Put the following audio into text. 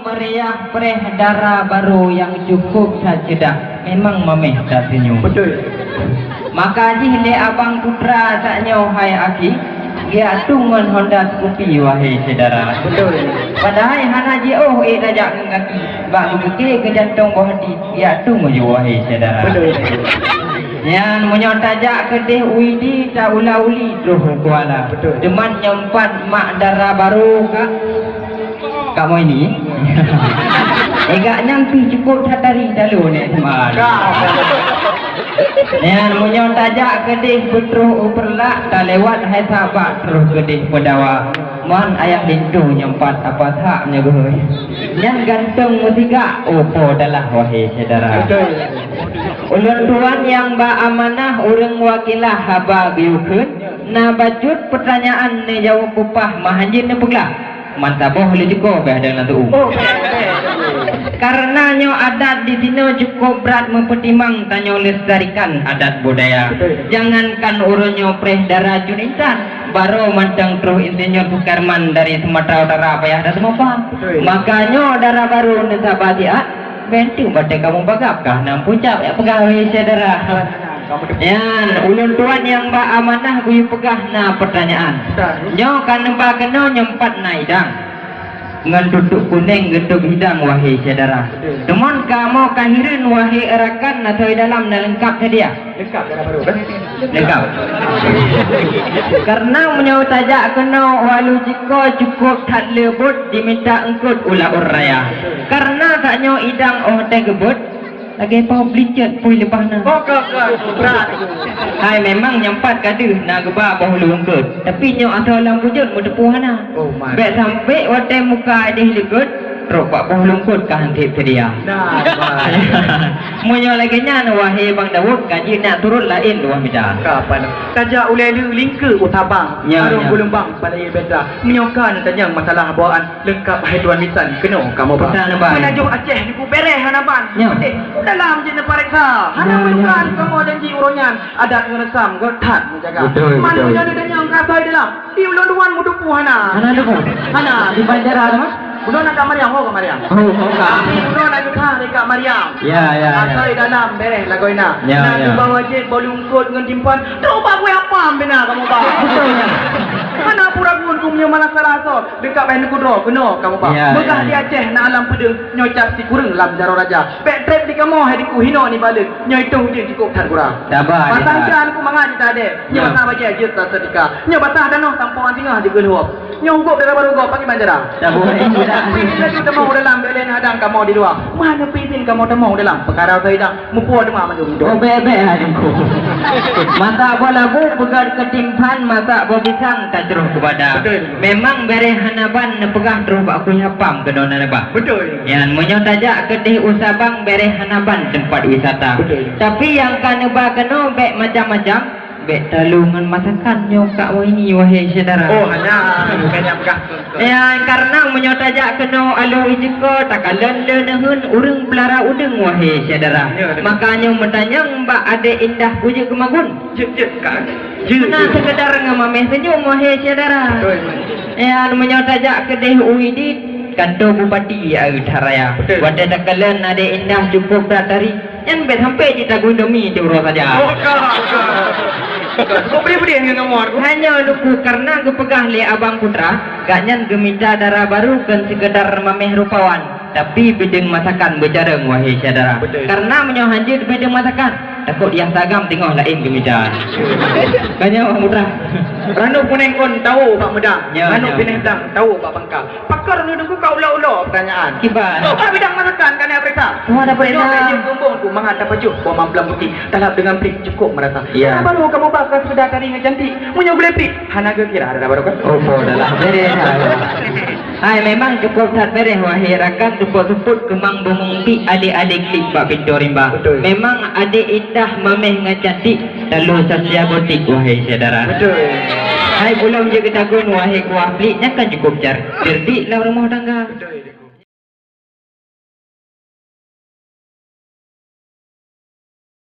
meriah perih darah baru yang cukup saja memang mameh dah senyum. Betul. Maka jih le abang putra saknyo hai aki dia tungan Honda Scoopy wahai saudara. Betul. Padahal hana je dajak kaki bak ke jantung bawah hati dia tung je wahai saudara. Betul. Yang menyotajak kedih uidi tak ula-uli tuh kuala. Betul. Deman nyempat mak darah baru kak kamu ini. Egak nyampi cukup sadari dalu ni teman. Yang menyotajak kedih betruh uperlak tak lewat hai sahabat terus kedih pedawa. Mohon ayah lintu nyempat apa tak menyeguh. Yang gantung musiga opo adalah wahai saudara. Betul. Ulun tuan yang amanah urang wakilah haba biukun na bajut pertanyaan ni jawab upah mahanjin ni peglah mantaboh le juga bah dalam tu. Karena nyo adat di sini cukup berat mempertimbang tanyo lestarikan adat budaya. Jangankan urunyo preh darah junitan baru mantang terus insinyur Sukarman dari Sumatera Utara payah dah semua. Makanya darah baru ni sahabat dia bentuk pada kamu bagapkah nam puncak ya pegawai saudara. Yan ulun tuan yang amanah kuyu pegah na pertanyaan. Nyo kan nempa kena nyempat naidang. Ngan duduk kuning geduk hidang wahai saudara. Teman kamu kahirin wahai erakan atau dalam na lengkap sedia. Lengkap darah baru kan? Lengkap. Karena menyau tajak kena walu jika cukup tak lebut diminta engkut ulah uraya. Karena taknya idang teh gebut lagi pau blicet pui lepas na. Berat. Hai memang nyempat kadu na geba bahulu engkut. Tapi nyo asal lam bujut mu depuhana. Oh my. Bek sampai wate muka deh legut ropak bahulu engkut ka hantip sedia. Nah. Munyo lagi nyan wahai Bang Dawud kaji nak turut lain dua bidang. Kapan? Kajak ulai lingke utabang. Arung gulembang balai beda. Menyokan tanyang masalah bawaan lengkap haiduan lisan kena kamu ba. Menajuk Aceh di Bereh hanaban. Dalam jenis pareksa. Hana menukan kamu janji uronyan adat ngeresam gertan menjaga. Man menjadi tanyang kasai dalam. Di ulun mudupu hana. Hana dupu. Hana Di bandara tu mas? Udah nak Mariam, ho ke Mariam. Oh, ka. Udah nak kita dekat Mariam. Ya. Asal dalam bereh lagoina. Ya. Nak bawa jet bolungkut dengan timpan. Tu ba gue apa benar kamu ba? Mana pura gun kumnya mana salah so. Dekat bahan kudro kena kamu ba. Megah di Aceh nak alam pedeng nyocap si kurang lam jaro raja. Pek trip di kamu hai di kuhino ni balik. Nyo itu dia cukup tan kurang. Sabar. Pasangkan ku mangaji tadi. Nyo batah baje jet tak sedika. Nyo batah danau tampongan tengah di geluap. Nyo gop dari baru gop pagi banjara. Tak boleh. Bila tu temu dalam belen hadang kamu di luar. Mana pisin kamu temu dalam perkara saya mupu demam maju. Oh bebe adamku. Masa bola bu pegang ketimpan masa bo bisang tak terus kepada. Memang bere hanaban pegah terus aku nyapam ke dona ba. Betul. Yang menyotajak kedih usabang bere hanaban tempat wisata. Tapi yang kaneba kena bek macam-macam. Bek talungan masakan nyokak ini wahai saudara. Oh hanya banyak pegah. Ya karena menyotajak kena alu ijiko takalan lenehun urang belara udeng wahai saudara. Makanya mentanya mbak ade indah puja kemagun. Jet kan. Nah sekedar ngamameh senyum wahai saudara. Ya menyotajak kedih uidi kantor bupati Utaraya. Pada takalan ade indah cukup datari. Yang bet sampai kita gundomi di urus saja. Oh kau beri dengan nomor. Hanya luku karena kepegah le abang putra, ganyan geminta darah baru kan sekedar mameh rupawan. Tapi bideng masakan bercara wahai saudara. Karena menyohanjir bideng masakan. Takut yang sagam tengok lain geminta. Ganyan abang putra. Ranu kuning kon tahu Pak Medang. Ranu pineh dang tahu Pak Bangka. Pakar nu dengku kau ulo-ulo pertanyaan. Kiban. Oh, Pak bidang masakan kan ya periksa. Oh ada perintah. Dia gumbung ku mangata baju bawa mamplam putih. Talap dengan prik cukup merata. Ya. Baru kamu bakal sekedar taring cantik. Munyo boleh prik. Hana ke kira ada baru kan? Oh, dah beres. Hai memang cukup sat beres wahai rakan cukup sebut kemang bumungpi adik-adik lik Pak Pintu Rimba. Memang adik indah mameh ngacantik lalu sasia gotik wahai saudara. Betul. Hai belum je kita gun wahai kuah peliknya kan cukup jar. Cerdik lah rumah tangga.